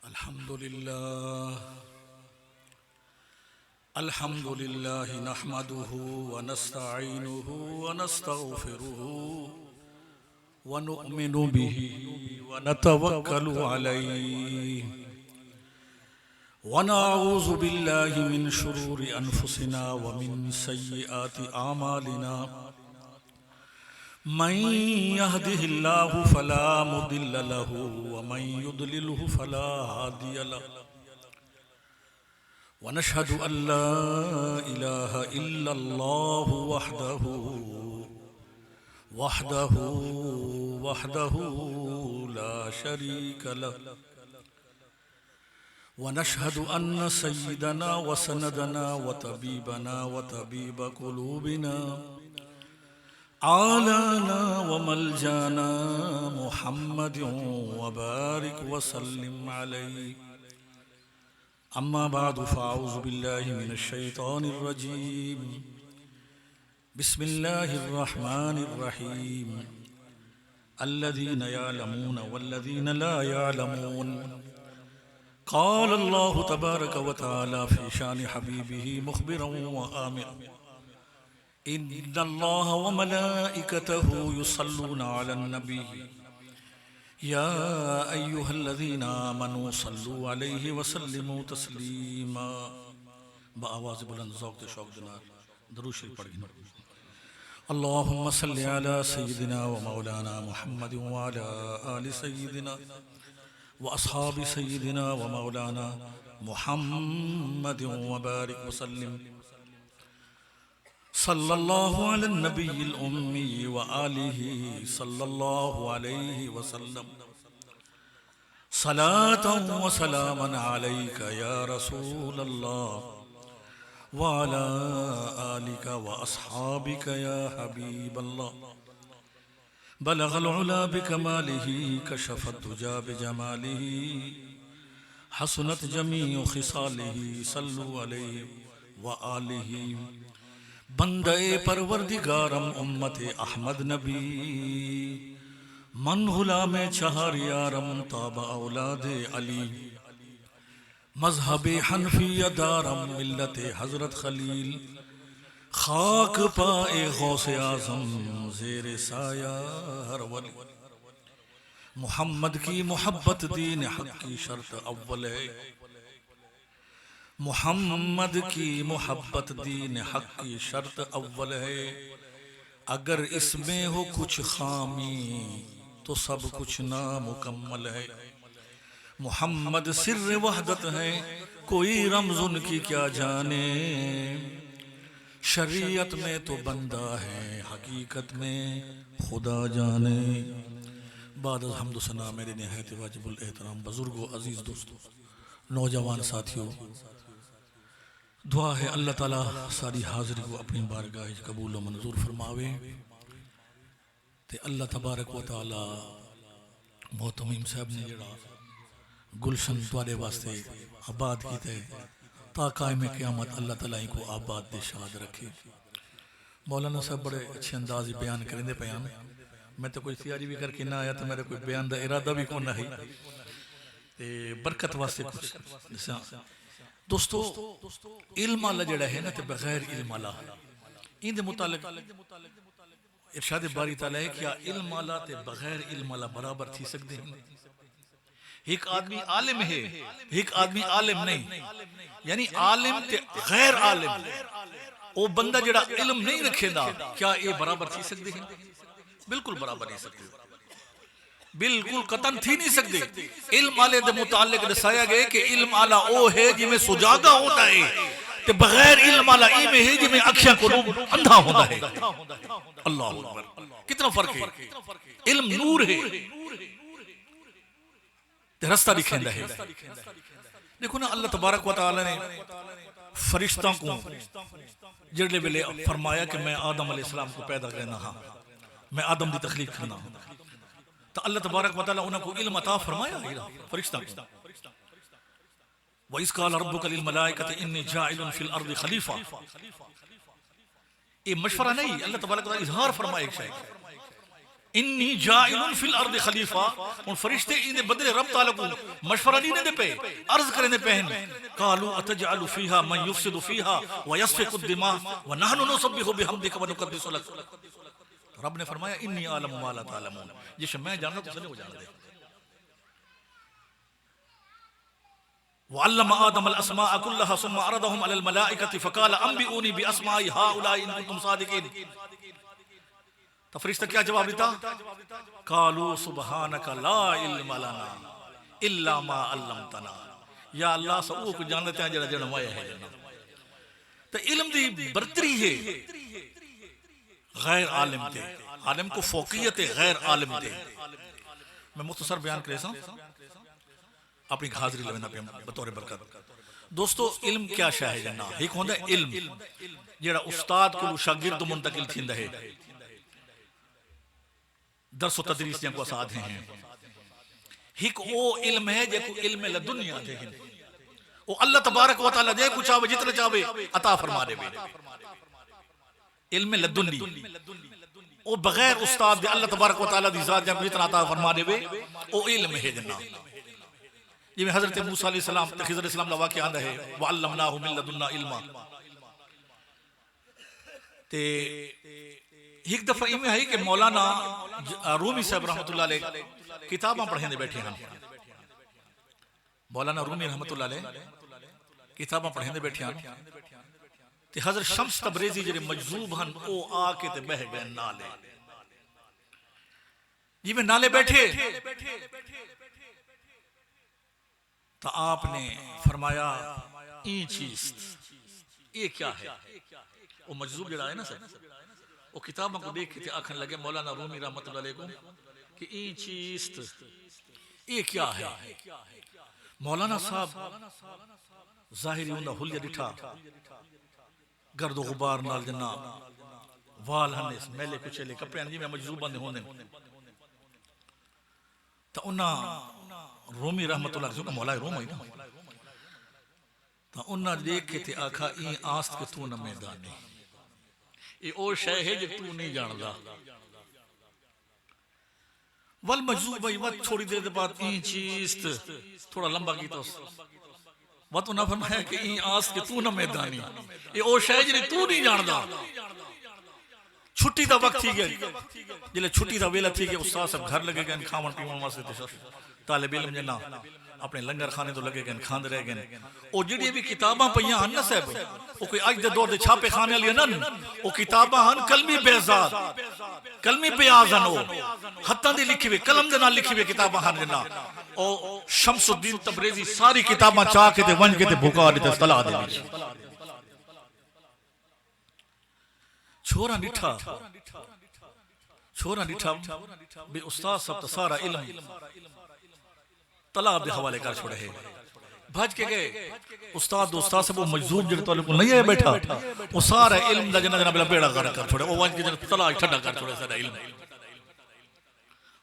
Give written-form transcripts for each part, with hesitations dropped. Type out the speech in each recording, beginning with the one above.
الحمد لله نحمده ونستعينه ونستغفره ونؤمن به ونتوكل عليه ونعوذ بالله من شرور أنفسنا ومن سيئات أعمالنا من يهده الله فلا مضل له ومن يضلله فلا هادي له ونشهد أن لا إله إلا الله وحده لا شريك له ونشهد أن سيدنا وسندنا وطبيبنا وطبيب قلوبنا عالانا وملجانا محمد وبارك وسلم عليه أما بعد فأعوذ بالله من الشيطان الرجيم بسم الله الرحمن الرحيم الذين يعلمون والذين لا يعلمون قال الله تبارك وتعالى في شان حبيبه مخبرا وآمرا إن الله وملائكته يصلون على النبي يا أيها الذين آمنوا صلوا عليه وسلموا تسليما بآواز بلند ذوق شوق دنار درود شریف پڑھیں اللهم صل على سيدنا ومولانا محمد وعلى آل سيدنا وأصحاب سيدنا ومولانا محمد وبارك وسلم صلى الله على النبي الأمي وآله صلى الله عليه وسلم صلاة وسلاما عليك يا رسول الله وعلى آلك وأصحابك يا حبيب الله بلغ العلا بكماله كشف الدجى بجماله حسنت جميع خصاله صلوا عليه وآله بندے پروردگارم امت احمد نبی من غلام چہار یارم تاب اولاد علی مذہب حنفی دارم ملت حضرت خلیل خاک پائے غوث اعظم زیر سایہ ہر ولی محمد کی محبت دین حق کی شرط اول ہے محمد کی محبت دین حق کی شرط اول ہے اگر اس میں ہو کچھ خامی تو سب کچھ نامکمل ہے محمد سر وحدت ہے کوئی رمز ان کی کیا جانے شریعت میں تو بندہ ہے حقیقت میں خدا جانے بعد از حمد و ثنا میرے نہایت واجب الاحترام بزرگوں عزیز دوستوں نوجوان ساتھیوں دعا ہے اللہ تعالیٰ ساری حاضری کو اپنی بارگاہ قبول و منظور فرماوے تے اللہ تبارک و تعالیٰ محتمیم صاحب نے جڑا گلشن توارے واسطے آباد کی تے تا قائم قیامت اللہ تعالیٰ کو آباد دے شاد رکھے مولانا صاحب بڑے اچھے اندازی بیان کریں دے پیان میں تو کوئی تیاری بھی کر کے نہ آیا تو میرے کوئی بیان دا ارادہ بھی کون نہیں تے برکت واسطے کچھ دوستو علم اللہ جڑا ہے نا تے بغیر علم اللہ ان دے متعلق ارشاد باری تعالیٰ ہے کیا علم اللہ تے بغیر علم اللہ برابر تھی سکتے ہیں ایک آدمی عالم ہے ایک آدمی عالم نہیں یعنی عالم تے غیر عالم او بندہ جڑا علم نہیں رکھے دا کیا یہ برابر تھی سکتے ہیں بالکل برابر نہیں سکتے بالکل قطن تھی نہیں سکتے علم آلے دے متعلق دسایا گئے کہ علم آلہ او ہے جی میں سجاگہ ہوتا ہے تے بغیر علم آلہ ای میں ہے جی میں اکھیاں کو اندھا ہوتا ہے اللہ اکبر کتنا فرق ہے علم نور ہے تے رستہ دکھیندا ہے دیکھو نا اللہ تبارک و تعالی نے فرشتوں کو جڑے ویلے فرمایا کہ میں آدم علیہ السلام کو پیدا کرنا ہاں میں آدم دی تخلیق کرنا ہوں تو اللہ تبارک و تعالی انہوں کو علم عطا فرمایا فرشتہ کو وَإِذْ قَالَ رَبُّكَ لِلْمَلَائِكَةِ إِنِّي جَاعِلٌ فِي الْأَرْضِ خَلِيفَةً یہ مشورہ نہیں اللہ تبارک و تعالی اظہار فرمایا ایک شاید انی جائل فی الارض خلیفہ ان فرشتے ان بدلے رب تعالیٰ کو مشورہ نہیں دے پہ عرض کرنے دے پہن قالوا اتجعل فيها من يفسد فيها ويسفك الدماء ونحن نسبح بحمدك ونقدس لك. رب نے فرمایا انی اعلم ما لا تعلمون، جس میں جانتا تو نہیں وہ جان دے. وعلم آدم الاسماء كلها ثم عرضهم على الملائكة فقال انبئوني باسماء هؤلاء ان كنتم صادقين. تو فرشتہ کیا جواب دیتا؟ قالوا سبحانك لا علم لنا الا ما علمتنا. یا اللہ سب کو جانتے ہیں جڑا جڑا وایا ہے. تو علم دی برتری ہے غیر عالم دے، عالم کو فوقیت غیر عالم دے. میں مختصر بیان کرے سا اپنی حاضری لینا پہ بطور برکت. دوستو علم کیا شے ہے جنا؟ ایک ہوندا ہے علم جڑا استاد کو شاگرد منتقل تھیندا ہے، درس و تدریس جن کو اساتذہ ہیں. ایک وہ علم ہے جو علم لدنیا دے ہیں، وہ اللہ تبارک و تعالی دے کو چاہے جتنا چاہے عطا فرما دے. علم لدنی وہ بغیر استاد دے اللہ تبارک و تعالی دی ذات جن کو جتنا عطا فرما دے وہ علم ہے جنا. یہ حضرت موسیٰ علیہ السلام خضر علیہ السلام کا واقعہ آندا ہے وَعَلَّمْنَاهُ مِن لَدُنَّا عِلْمًا. تے ایک دفعہ میں ہے کہ مولانا رومی صاحب رحمۃ اللہ علیہ کتاباں پڑھیں دے بیٹھے ہیں. مولانا رومی رحمۃ اللہ علیہ کتاباں پڑھیں دے بیٹھے ہیں. تے حضرت شمس تبریزی جڑے مجذوب ہیں او آ کے تے بہ گئے نالے. جی میں نالے بیٹھے تو آپ نے فرمایا این چیز یہ کیا ہے؟ وہ مجذوب جڑا ہے نا سر وہ کتابوں کو دیکھ کے آکھن لگے مولانا رومی رحمۃ اللہ علیہ کو کہ این چیز یہ کیا ہے؟ مولانا صاحب ظاہری ہوندا حلیہ ڈٹھا گرد و غبار نال جنا وال ہنس میلے کچھلے کپڑے جی میں مجذوب بندے ہوندے تو انہاں رومی رحمت اللہ علیہ مولا روم ہوئی نا تو انہاں دیکھ کے تھے آکھا این آست کے تو نہ میدانی یہ او شے ہے جو تو نہیں جاندا. والمجذوب بھائی وقت چھوڑی دیر دے بعد این چیز تھوڑا لمبا کی تو وقت انہاں فرمایا کہ این آست کے تو نہ میدانی یہ او شے جو تو نہیں جاندا. چھٹی دا وقت تھی گیا جلے چھٹی دا ویلا تھی گیا استاد سب گھر لگے گئے کھاون پیون واسطے طالب علم جنا اپنے لنگر خانے تو لگے گئے کھاند رہ گئے. او جڑی بھی کتاباں پئیاں ہن نا صاحب او کوئی اج دے دور دے چھاپے خانے والی نن او کتاباں ہن کلمی بیزاد کلمی بیاز ہن او ہتھاں دی لکھی ہوئی قلم دے نال لکھی ہوئی کتاباں ہن جنا. او شمس الدین تبریزی ساری کتاباں چا کے تے ونج کے تے بھکا دے تلا دے چھوڑا ڈٹھا بے استاد سب سارا علم طلاب دے حوالے کر چھوڑے ہے. بھج کے گئے استاد سے وہ مجذوب جڑے تعلق نہیں ہے بیٹھا وہ سارا علم دا جنہ جنہ بلا بیڑا غرق کر چھوڑے وہ وانج کے جنہ طلاب ٹھڈا کر چھوڑے سارا علم.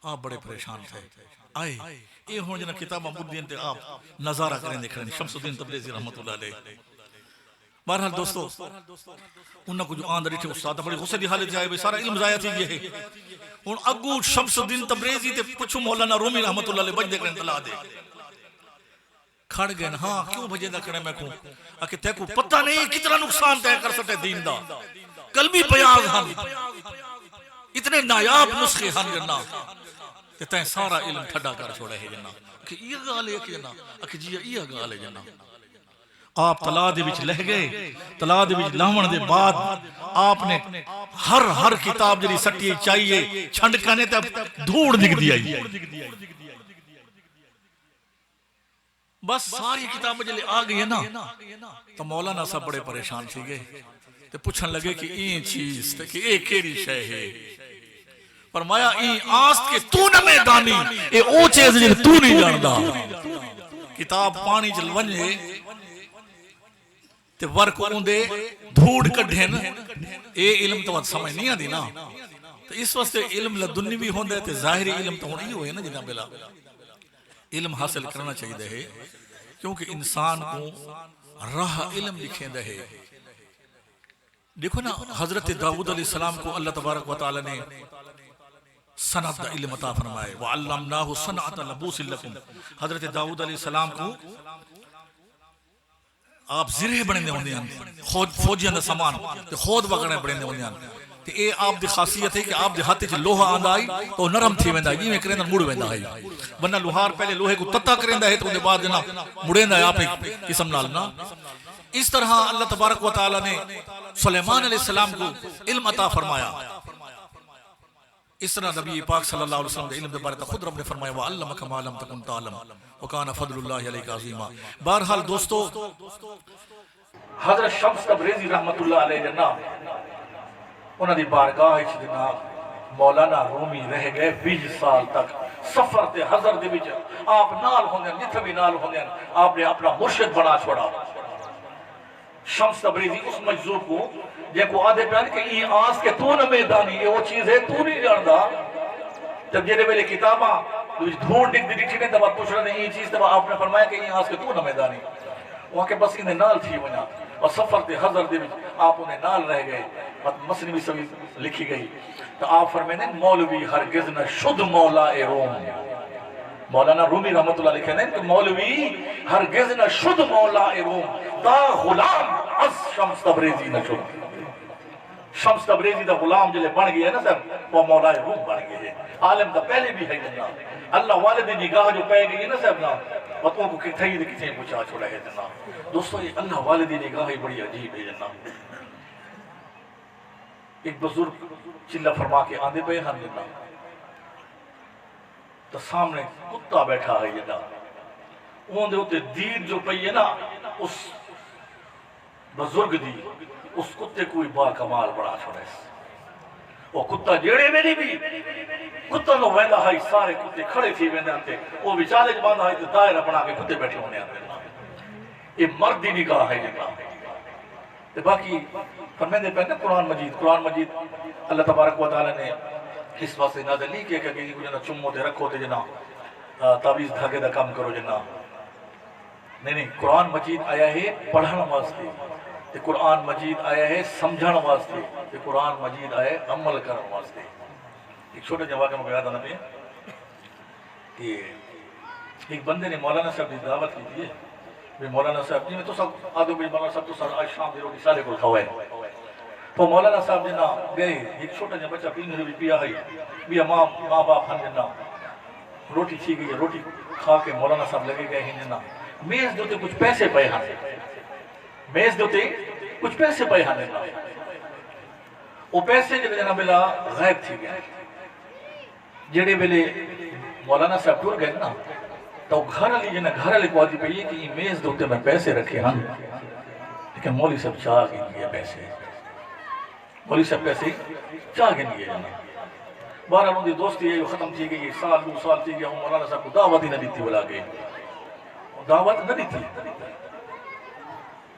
آپ بڑے پریشان تھے آئے یہ ہون جنہ کتابہ مدین تے آپ نظارہ کریں دیکھ رہے ہیں شمس الدین تبریزی رحمت اللہ علیہ. بہرحال دوستو انہوں کو جو آندر اٹھے استاد بڑی غصے دی حالت جائے سارا علم ضائع تھی یہ ہے. ان اگو شمس الدین تبریزی تے پچھو مولانا رومی رحمت اللہ علیہ بج دے کریں طلع دے کھڑ گئے. ہاں کیوں بجے دا کریں میں کھوں کہ تے کو پتہ نہیں کتنا نقصان تے کر سکتے دین دا. قلبی بیاض ہم اتنے نایاب نسخے ہم جنا کہ تے سارا علم ٹھڈا کر چھوڑے ہے جنا کہ یہ گال ہے کہ جنا کہ جی یہ گال ہے جنا. آپ طلع دے وچ لہ گئے. طلع دے وچ لہون دے بعد آپ نے ہر کتاب جڑی سٹی چاہیے چھنڈکانے تے دھوڑ نک دی آئی. بس ساری کتاب جلے آ گئی ہے نا تو مولانا صاحب بڑے پریشان تھی گئے تے پوچھن لگے کہ این چیز تے کہ اے کیڑی شے ہے. فرمایا این آست کے تو نہ میدانی اے او چیز جڑی تو نہیں جاندا. کتاب پانی چل ونجے تے ورک اوندے دھوڑ کڈھن اے علم تو سمجھ نہیں آندی نا. تو اس واسطے علم لدنی بھی ہوندا ہے تے ظاہری علم تو ہونی ہوئے نا جناب بلا علم حاصل کرنا چاہیے ہے کیونکہ انسان کو راہ علم لکھیں دے. دیکھو نا حضرت داؤد علیہ السلام کو اللہ تبارک و تعالی نے صنعت دا علم عطا فرمائے وعلمناہ صنعت لبوس لکم. حضرت داؤد علیہ السلام کو آپ زرے بڑھنے ہوندے ہیں خود فوجیاں دا سامان تے خود وگڑنے بڑھنے ہوندے ہیں تے اے آپ دی خاصیت ہے کہ آپ دے ہاتھ وچ لوہا آندا آئی تو نرم تھی ویندا جویں کریندا مڑ ویندا ہے ورنہ لوہار پہلے لوہے کو تتا کریندا ہے تو دے بعد جنا مڑیندا ہے آپ ایک قسم نال نا. اس طرح اللہ تبارک و تعالی نے سلیمان علیہ السلام کو علم عطا فرمایا. اس طرح نبی پاک صلی اللہ علیہ وسلم کے علم کے بارے میں خود رب نے فرمایا وَعَلَّمَكَ مَا لَمْ تَكُنْ تَعْلَمْ وَكَانَ فَضْلُ اللَّهِ عَلَيْكَ عَظِيمًا. بہرحال دوستو حضرت شمس تبریزی رحمت اللہ علیہ جناب انہاں دی بارگاہ وچ جناب مولانا رومی رہ گئے 20 سال تک سفر تے حضر دے وچ آپ نال ہوندے جتھے بھی نال ہوندے آپ نے اپنا مرشد بنا چھوڑا. شمس تبریزی اس مجذوب کو جے کو آدھے پیان کہ یہ آس کے تو نہ میدانی یہ وہ چیز ہے تو نہیں جاندہ. جب جیرے میرے کتاباں دھون ڈک دی ڈکھنے دبا پوچھ رہے ہیں یہ چیز دبا آپ نے فرمایا کہ یہ آس کے تو نہ میدانی وہاں کے بس انہیں نال تھی ونا اور سفر تے حضر دے آپ انہیں نال رہ گئے. مسلم بھی سبھی لکھی گئی تو آپ فرمائیں مولوی ہرگز نہ شد مولا روم. مولانا رومی رحمت اللہ لکھے ہیں کہ مولوی ہرگز نہ شد مولا روم دا غلام از شمس تبریزی نہ شد. شمس تبریزی دا غلام جلے بن گیا ہے نا صاحب وہ مولا روم بن گئے ہیں. عالم دا پہلے بھی ہے جناب اللہ والد نگاہ جو پہ گئی ہے نا صاحب نا وطوں کو کتھائی دے کتھائی پوچھا چھوڑا ہے جناب. دوستو یہ اللہ والد نگاہ ہی بڑی عجیب ہے جناب. ایک بزرگ چلہ فرما کے آندے پہ ہم جناب تو سامنے کتا بیٹھا ہے جناب اون دے ہوتے دید جو پئی ہے نا اس بزرگ دی اس کتے کوئی با کمال بڑا چھوڑا ہے. وہ کتا جیڑے میں نہیں بھی کتا نو ویندہ ہے سارے کتے کھڑے تھی ویندہ آتے وہ بیچالے جباندہ ہے تو دائرہ بنا کے کتے بیٹھے ہونے آتے. یہ مردی نگاہ ہے جناب. باقی فرمیندے پہنے قرآن مجید اللہ تبارک و تعالی نے اس واسطے نازل نہیں کیا کہ جنا چمو دے رکھو تے جنا تعویذ دھاگے دا کام کرو جنا نہیں قرآن مجید آیا ہے پڑھن واسطے تے قرآن مجید آیا ہے سمجھن واسطے تے قرآن مجید آیا ہے عمل کرن واسطے. ایک چھوٹے جواب کے مقیاد آنا پہ کہ ایک بندے نے مولانا صاحب دی دعوت کی تھی بھی مولانا صاحب جی میں تو سب آدھو بھی مولانا صاحب تو سر آج شام دی روٹی سارے کو کھوائے تو مولانا صاحب جنا گئے ایک چھوٹا جا بچہ پینے بھی پیا ہے بھی ماں باپ ہم جنا روٹی تھی گئی روٹی کھا کے مولانا صاحب لگے گئے ہیں جنا میز دوتے کچھ پیسے پائے ہاں میز دوتے کچھ پیسے پائے ہاں جنا وہ پیسے جب جنا بلا غائب تھی گئے جڑے بلے مولانا صاحب ٹور گئے نا تو گھر علی جنا گھر علی کو آدھی پہ یہ کہ یہ میز دوتے میں پیسے رکھے ہاں لیکن مولی صاحب چاہ گئے یہ پیسے مولی صاحب پیسے چاہ گئے نہیں جنا بارہ لوگ دوستی ہے جو ختم تھی گئی سال دو سال تھی گیا مولانا صاحب کو دعوت ہی نہ دیتی بلا گئے دعوت نہ دیتی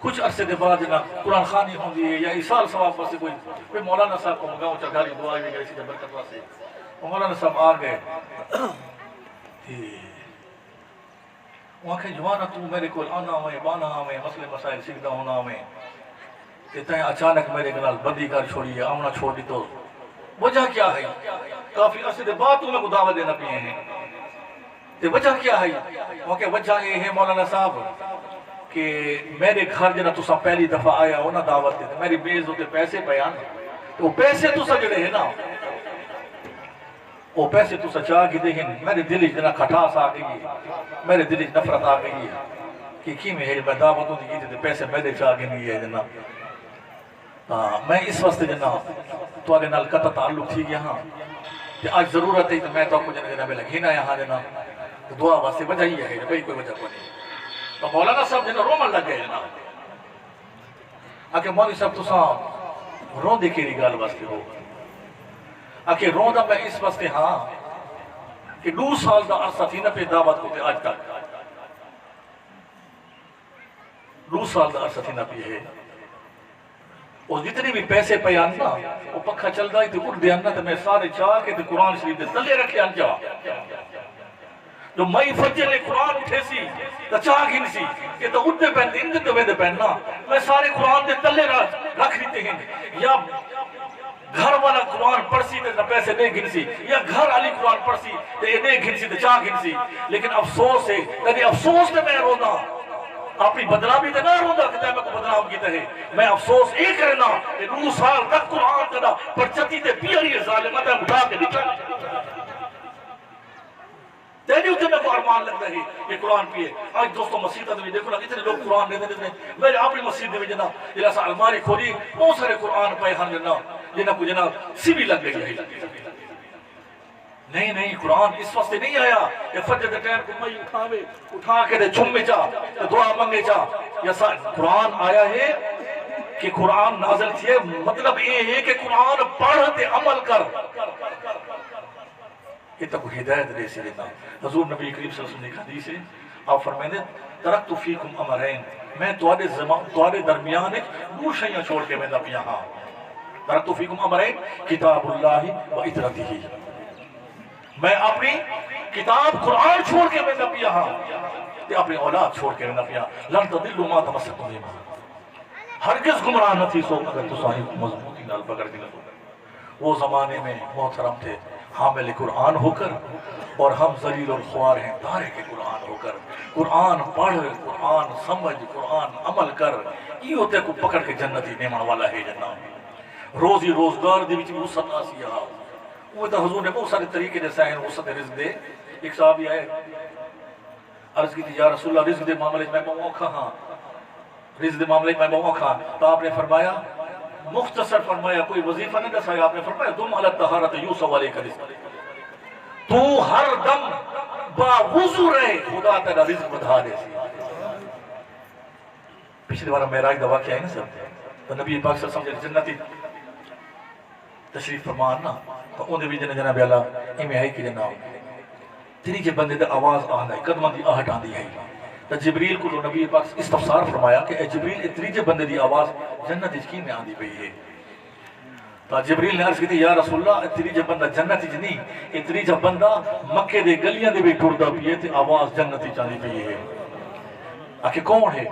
کچھ عرصے دے بعد جنا قرآن خانی ہوں دی یا ایسال ثواب واسے کوئی مولانا صاحب کو مگاؤں چڑھاری دعائی بھی گئی سی برکت واسے مولانا صاحب آ گئے وہاں کہ جوانا تو میرے کو آنا ہوئے بانا ہوئے مسئلے مسائل سکھدا ہونا ہوئے اتنے اچانک میرے گنال بندی کر چھوڑی ہے آمنا چھوڑ دی تو وجہ کیا ہے کافی عرصے دے بعد تمہیں کو دعوت دینا پیے ہیں تے وجہ کیا ہے وہاں کہ وجہ یہ ہے مولانا صاحب کہ میرے گھر جنا تو سب پہلی دفعہ آیا ہونا دعوت دیتے میری بیز ہوتے پیسے بیان تو پیسے تو سجڑے ہیں نا وہ پیسے تو سچا کی دے ہیں میرے دلی جنا کھٹاس آ گئی میرے دلی نفرت آ گئی کہ کی میں ہے میں دعوتوں دی کی پیسے میرے چاہ گئی نہیں ہے جنا میں اس واسطے جنا تو آگے نال قطع تعلق تھی گیا ہاں کہ آج ضرورت ہے تو میں تو آپ کو جنا میں لگھینا یہاں جنا تو دعا واسطے وجہ ہی ہے بھئی کوئی وجہ کو نہیں تو مولانا صاحب جنا رومن لگ گئے جنا آکے مولی صاحب تو صاحب رون دے کیری گال واسطے ہو آکے رون دا میں اس واسطے ہاں کہ 2 سال دا عرصہ تھی نہ پہ دعوت کو تے آج تک 2 سال دا عرصہ تھی نہ پہ ہے اور جتنی بھی پیسے پہ آنا وہ پکھا چل رہا ہے تو اٹھ دے آنا تو میں سارے چاہ کے تو قرآن شریف دے تلے رکھے آن جا جو مئی فجر نے قرآن اٹھے سی تو چاہ گھن سی کہ تو اٹھ دے پہن دے اندر دے پہننا میں سارے قرآن دے تلے رکھ دیتے ہیں یا گھر والا قرآن پڑھسی تے پیسے نہیں گھنسی یا گھر علی قرآن پڑھسی تے نہیں گھنسی تے چاہ گھنسی لیکن افسوس ہے کدی افسوس تے میں رونا اپنی بدنامی تے نہ روندا کہ میں کو بدنام کیتا ہے میں افسوس یہ کرنا کہ 9 سال تک قرآن کدا پرچتی تے پیاری ظالمہ تے اٹھا کے نکل تیری اتنے میں کو ارمان لگتا ہے یہ قرآن پیے آج دوستوں مسیحہ میں دیکھو نا اتنے لوگ قرآن لیتے ہیں میں اپنی مسجد میں جنا جنا سا الماری کھولی بہت سارے قرآن پائے ہن جنا کو جنا سی بھی لگ گئی ہے نہیں قرآن اس وقت نہیں آیا کہ فجر دے ٹائم کو میں اٹھا کے دے چھمے چا دعا منگے چا یا قرآن آیا ہے کہ قرآن نازل تھے مطلب یہ ہے کہ قرآن پڑھتے عمل کر یہ تک ہدایت دے سے دینا حضور نبی کریم صلی اللہ علیہ وسلم نے حدیث ہے آپ فرمائیں دے ترکت فیکم امرین میں تواڈے درمیان ایک دو شیاں چھوڑ کے میں نبی یہاں ترکت فیکم امرین کتاب اللہ و اطرتہ میں اپنی کتاب قرآن چھوڑ کے میں نبی یہاں تے اپنی اولاد چھوڑ کے میں نبی یہاں لن تضلوا ما تمسکتم بہ ہرگز گمراہ نہ تھی سو اگر تساں مضبوطی نال پکڑ کے نہ وہ زمانے میں محترم تھے حامل قرآن ہو کر اور ہم ذلیل اور خوار ہیں دارے کے قرآن ہو کر قرآن پڑھ قرآن سمجھ قرآن عمل کر یہ ہوتے کو پکڑ کے جنتی نیمن والا ہے جناب روزی روزگار دی وچ وسعت آسی ہے وہ تو حضور نے بہت سارے طریقے دے سائن وسعت رزق دے ایک صحابی آئے عرض کی یا رسول اللہ رزق دے معاملے میں بہت اوکھا ہاں رزق دے معاملے میں بہت اوکھا تو آپ نے فرمایا مختصر فرمایا کوئی وظیفہ نہیں دسایا آپ نے فرمایا تم علی الطہارت یوسف علیہ کا رزق تو ہر دم با وضو رہے خدا تیرا رزق بدھا دے سی پچھلی بار معراج دا واقعہ ہے نا سب تو نبی پاک صلی اللہ علیہ وسلم جنتی تشریف فرمان نا تو ان دے بھی جناب اللہ ایمیں ہے کہ جناب تیری کے بندے دے آواز آنا ہے قدمہ دی آہٹ آن دی ہے تو جبریل کو نبی پاک استفسار فرمایا کہ اے جبریل اتریجے بندے دی آواز جنت اجکی میں آن دی پئی ہے تو جبریل نے عرض کی تھی یا رسول اللہ اتریجے بندہ جنت اج نہیں اتریجے بندہ مکے دے گلیاں دے بھی ٹردہ پیے تھے آواز جنت اج آن دی پئی ہے آکے کون ہے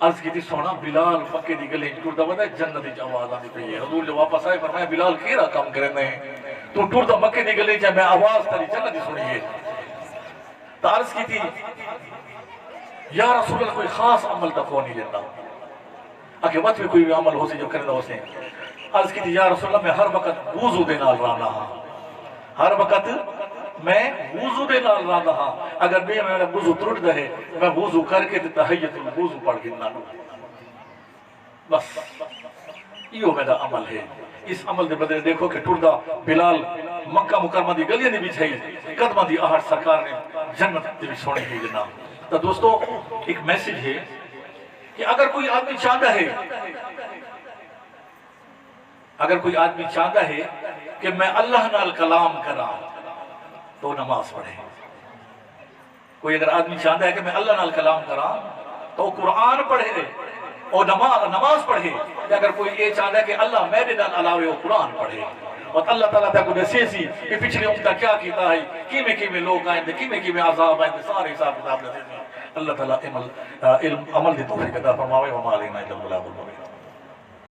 عرض کی تھی سونا بلال مکے دی گلیاں ٹردہ بندہ جنت اج آواز آن دی پئی ہے حضور جو واپس آئے فرمایا بلال کیرا کام کرنے ہیں تو ٹردہ مکے دی گلیاں جائے میں آواز تاری جنت اج سنی ہے تو عرض کی تھی یا رسول اللہ کوئی خاص عمل تکو نہیں لیتا اکے وقت بھی کوئی عمل ہو سی جو کرنا ہو سی عرض کی تھی یا رسول اللہ میں ہر وقت وضو دے نال رانا ہاں ہر وقت میں وضو دے نال رانا ہاں اگر میں میرا وضو ترٹ دے میں وضو کر کے تحیت الوضو پڑھ کے نہ لوں بس یہ میرا عمل ہے اس عمل دے بدلے دیکھو کہ ٹردہ بلال مکہ مکرمہ دی گلیاں دی بھی چھئی قدمہ دی آہٹ سرکار نے جنت دی بھی سونے کی جناب تو دوستو ایک میسیج ہے کہ اگر کوئی آدمی چاہتا ہے کہ میں اللہ نال کلام کرا تو نماز پڑھے کوئی اگر آدمی چاہتا ہے کہ میں اللہ نال کلام کرا تو قرآن پڑھے اور نماز پڑھے یا اگر کوئی یہ چاہتا ہے کہ اللہ میرے نال علاوہ وہ قرآن پڑھے اور اللہ تعالیٰ تک انہیں سیسی کہ پچھلے امتہ کیا کیتا ہے کیمیں لوگ آئیں دے کیمیں عذاب آئیں دے سارے حساب کتاب لیتے ہیں اللہ تعالیٰ عمل دی توفیق عطا فرماوے وما علینا الا البلاغ المبین